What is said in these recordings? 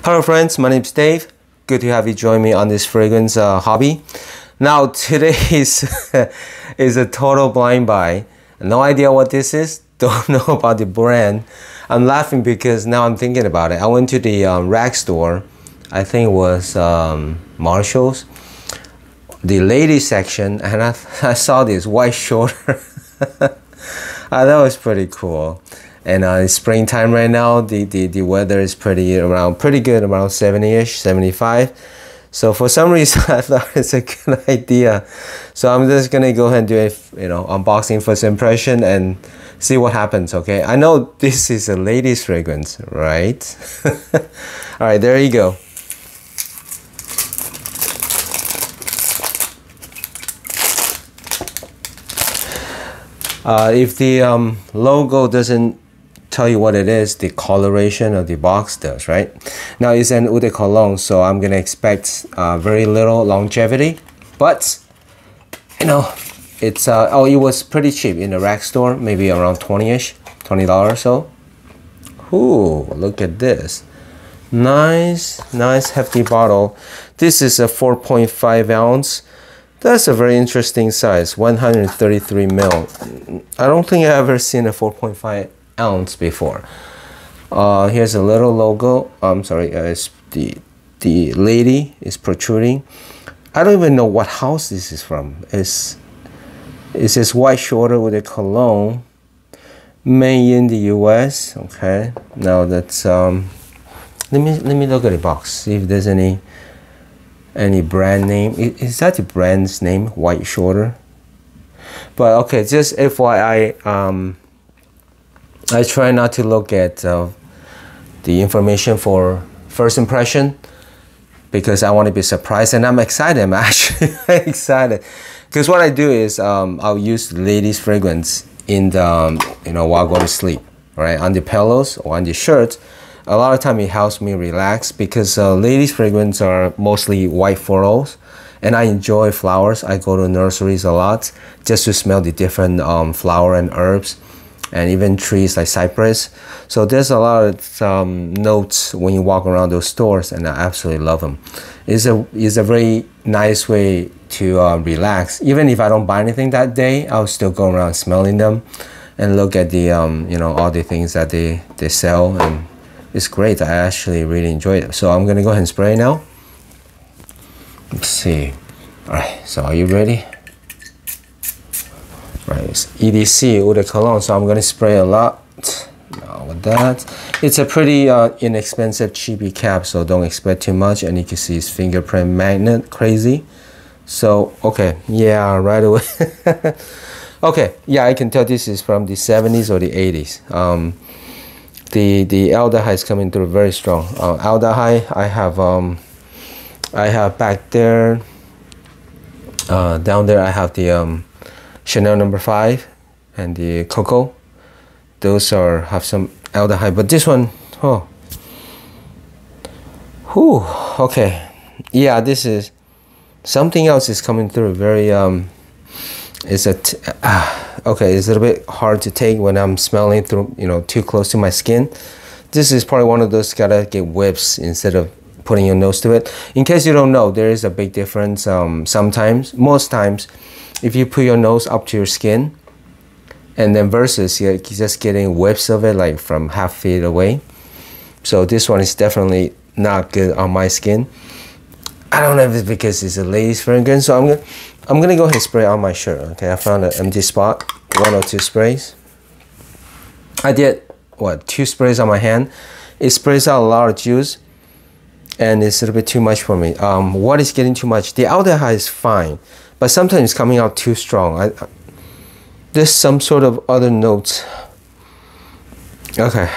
Hello friends, my name is Dave. Good to have you join me on this fragrance hobby. Now today is a total blind buy. No idea what this is. Don't know about the brand. I'm laughing because now I'm thinking about it. I went to the rag store. I think it was Marshall's, the ladies section, and I saw this white shoulder. That was pretty cool. And it's springtime right now. The weather is pretty good, around 70-ish, 75. So for some reason I thought it's a good idea. So I'm just gonna go ahead and do a unboxing first impression and see what happens. Okay, I know this is a ladies fragrance, right? All right, there you go. If the logo doesn't tell you what it is, the coloration of the box does, right? Now it's an eau de cologne, so I'm gonna expect very little longevity, but it's oh, it was pretty cheap in the rack store, maybe around $20 or so. Ooh, look at this. Nice hefty bottle. This is a 4.5 ounce. That's a very interesting size, 133 ml. I don't think I've ever seen a 4.5 ounce before. Here's a little logo. I'm sorry, it's the lady is protruding. I don't even know what house this is from. It's this white shoulder with a cologne, made in the US. Okay, now that's let me look at the box, see if there's any brand name. Is that the brand's name, white shoulder? But okay, just FYI, I try not to look at the information for first impression because I want to be surprised, and I'm excited. I'm actually excited because what I do is I'll use ladies fragrance in the while I go to sleep, right, on the pillows or on the shirt. A lot of time it helps me relax because ladies fragrance are mostly white florals, and I enjoy flowers. I go to nurseries a lot just to smell the different flower and herbs, and even trees like cypress. So there's a lot of notes when you walk around those stores, and I absolutely love them. It's a very nice way to relax. Even if I don't buy anything that day, I'll still go around smelling them and look at the all the things that they sell, and it's great. I actually really enjoy it. So I'm gonna go ahead and spray now. Let's see. All right, so are you ready? Right, it's EDC eau de cologne, so I'm gonna spray a lot. Now with that, it's a pretty inexpensive cheapy cap, so don't expect too much. And you can see it's fingerprint magnet, crazy. So okay, yeah, right away. Okay, yeah, I can tell this is from the 70s or the 80s. The aldehyde is coming through very strong. Aldehyde, I have back there. Down there, I have the Chanel No. 5 and the Cocoa. Those have some aldehyde, but this one, oh, whew, okay, yeah, this is something else is coming through. Very it's okay, it's a little bit hard to take when I'm smelling through, too close to my skin. This is probably one of those gotta get whiffs instead of putting your nose to it. In case you don't know, there is a big difference. Sometimes, most times, if you put your nose up to your skin, and then versus you're just getting whiffs of it like from half feet away. So this one is definitely not good on my skin. I don't know if it's because it's a ladies fragrance, so I'm gonna go ahead and spray on my shirt. Okay, I found an empty spot, 1 or 2 sprays. I did what, 2 sprays on my hand. It sprays out a lot of juice, and it's a little bit too much for me. What is getting too much? The aldehyde is fine, but sometimes it's coming out too strong. There's some sort of other notes. Okay,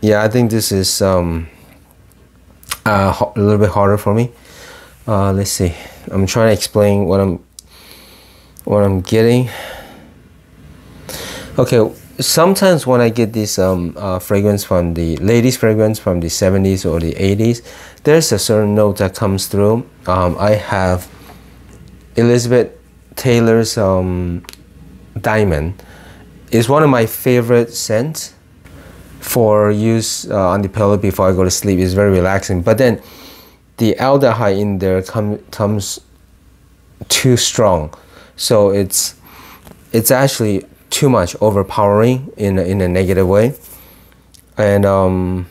yeah, I think this is a little bit harder for me. Let's see. I'm trying to explain what I'm getting. Okay, sometimes when I get this fragrance from the ladies fragrance from the 70s or the 80s, there's a certain note that comes through. I have Elizabeth Taylor's Diamond. It's one of my favorite scents. for use on the pillow before I go to sleep. It's very relaxing. But then the aldehyde in there comes too strong, so it's actually too much, overpowering in a negative way. And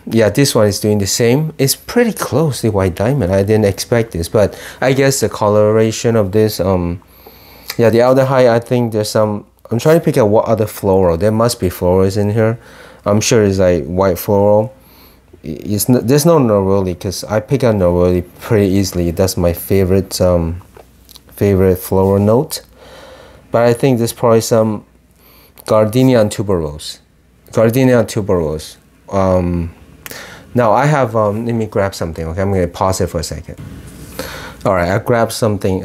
yeah, this one is doing the same. It's pretty close to white diamond. I didn't expect this, but I guess the coloration of this, yeah, the aldehyde, I think there's some, I'm trying to pick out what other floral. There must be florals in here. I'm sure it's like white floral. There's no neroli, because I pick out neroli pretty easily. That's my favorite favorite floral note. But I think there's probably some gardenia and tuberose. Gardenia and tuberose. Now I have, let me grab something, okay? I'm gonna pause it for a second. All right, I grabbed something.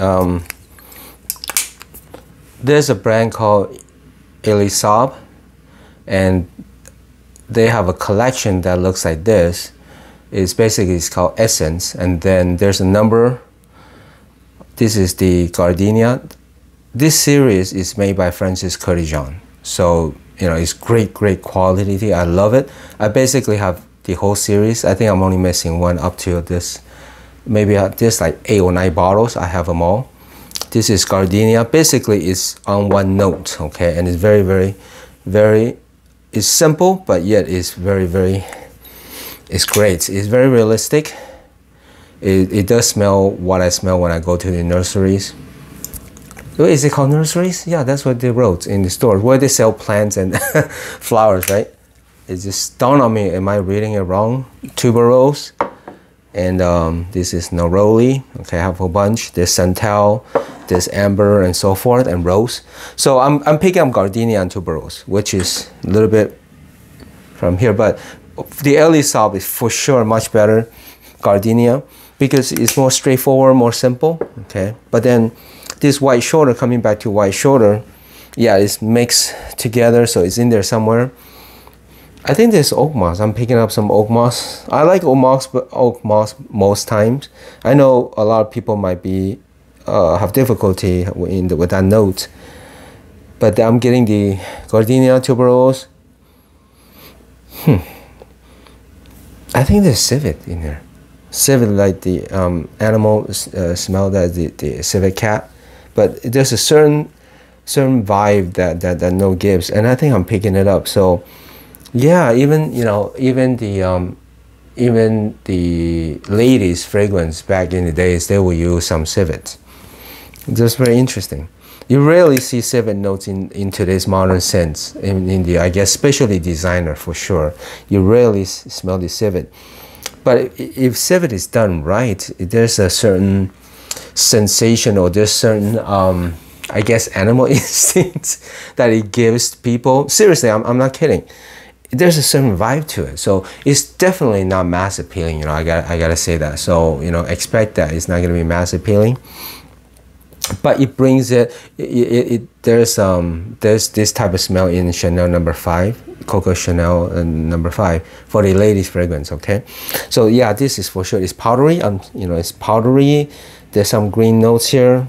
There's a brand called Elisab, and they have a collection that looks like this. It's called Essence, and then there's a number. This is the gardenia. This series is made by Francis Curtijon, so you know, it's great quality. I love it. I basically have the whole series. I think I'm only missing one up to this. Maybe there's like 8 or 9 bottles. I have them all. This is gardenia. Basically, it's on one note, okay? And it's very, it's simple, but yet it's it's great. It's very realistic. It does smell what I smell when I go to the nurseries. Is it called nurseries? Yeah, that's what they wrote in the store, where they sell plants and flowers, right? It just dawned on me, am I reading it wrong? Tuberose, and this is neroli. Okay, I have a whole bunch. There's santal, there's amber, and so forth, and rose. So I'm picking up gardenia and tuberose, which is a little bit from here, but the Elisab is for sure much better gardenia, because it's more straightforward, more simple, okay? But then this white shoulder, coming back to white shoulder, yeah, it's mixed together, so it's in there somewhere. I think there's oak moss. I'm picking up some oak moss. I like oak moss most times. I know a lot of people might be have difficulty with that note, but I'm getting the gardenia tuberose. I think there's civet in there. Civet, like the animal smell, that the civet cat. But there's a certain vibe that note gives, and I think I'm picking it up. So yeah, even the ladies' fragrance back in the days, they will use some civet. Just very interesting. You rarely see civet notes in today's modern sense in the, I guess, especially designer for sure. You rarely smell the civet. But if civet is done right, there's a certain sensation, or there's certain I guess animal instincts that it gives people. Seriously, I'm not kidding. There's a certain vibe to it, so it's definitely not mass appealing. You know, I gotta say that. So you know, expect that it's not gonna be mass appealing, but it brings there's this type of smell in Chanel No. 5, Coco Chanel No. 5 for the ladies fragrance. Okay, so yeah, this is for sure. It's powdery. You know, it's powdery. There's some green notes here.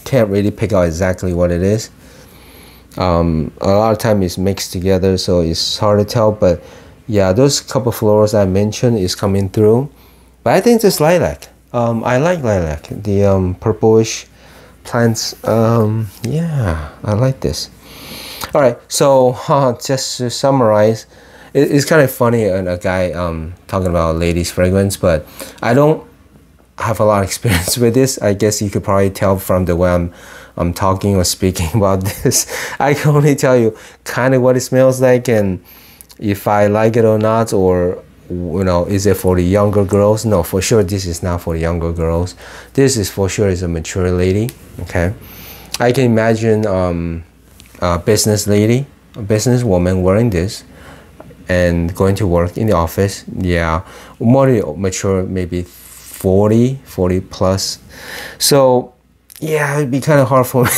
Can't really pick out exactly what it is. A lot of time it's mixed together, so it's hard to tell. But yeah, those couple florals I mentioned is coming through. But I think it's lilac. I like lilac. The purplish plants. Yeah, I like this. All right, so just to summarize, it's kind of funny, a guy talking about ladies fragrance, but I don't have a lot of experience with this. I guess you could probably tell from the way I'm talking or speaking about this. I can only tell you kind of what it smells like, and if I like it or not, or you know, is it for the younger girls? No, for sure this is not for the younger girls. This is for sure is a mature lady. Okay, I can imagine a business lady, a business woman wearing this and going to work in the office. Yeah, more mature, maybe 40 plus. So yeah, it'd be kind of hard for me.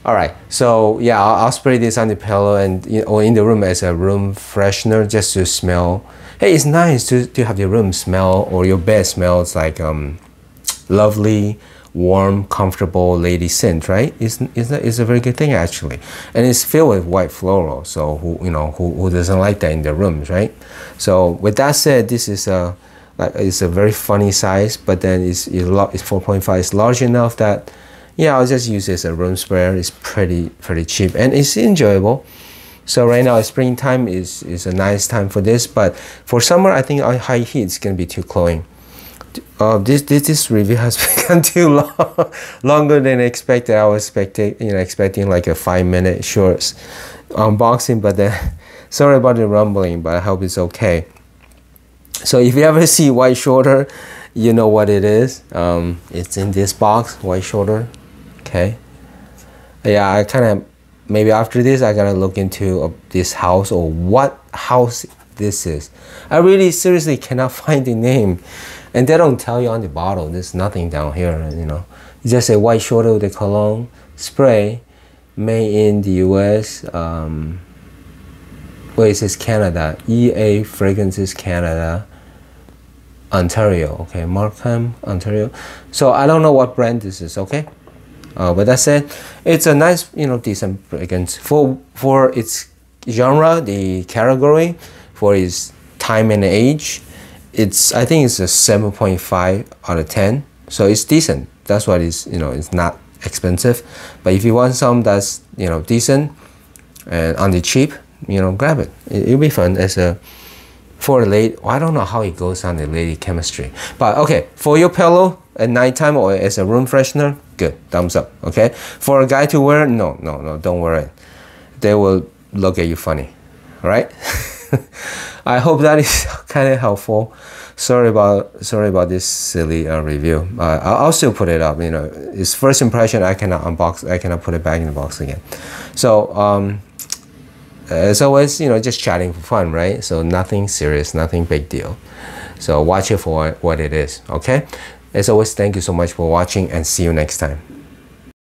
All right, so yeah, I'll spray this on the pillow and or in the room as a room freshener, just to smell. Hey, it's nice to have your room smell, or your bed smells like lovely, warm, comfortable lady scent, right? It's a very good thing actually, and it's filled with white floral. So who doesn't like that in their rooms, right? So with that said, this is it's a very funny size, but then it's 4.5. It's large enough that yeah, I'll just use it as a room sprayer. It's pretty cheap and it's enjoyable. So right now, springtime is a nice time for this, but for summer, I think high heat is gonna be too cloying. This review has become too long, longer than expected. I was expecting like a 5-minute short unboxing, but then sorry about the rumbling, but I hope it's okay. So if you ever see white shoulder, you know what it is. It's in this box, white shoulder. Okay. Yeah, I kind of. Maybe after this, I gotta look into this house or what house this is. I really seriously cannot find the name, and they don't tell you on the bottle. There's nothing down here, you know. It just say white shoulder with the cologne spray, made in the U.S. Wait, it says Canada. EA Fragrances Canada, Ontario. Okay, Markham, Ontario. So I don't know what brand this is. Okay. But that said, it's a nice, decent fragrance for its genre, the category, for its time and age. I think it's a 7.5 out of 10. So it's decent. That's what it's not expensive. But if you want some that's, decent and on the cheap, grab it. It'll be fun for a lady. Well, I don't know how it goes on the lady chemistry. But okay, for your pillow at nighttime or as a room freshener, good, thumbs up. Okay, for a guy to wear, no, don't wear it. They will look at you funny, right? I hope that is kind of helpful. Sorry about this silly review. I'll still put it up. It's first impression. I cannot unbox. I cannot put it back in the box again. So as always, just chatting for fun, right? So nothing serious, nothing big deal. So watch it for what it is. Okay. As always, thank you so much for watching and see you next time.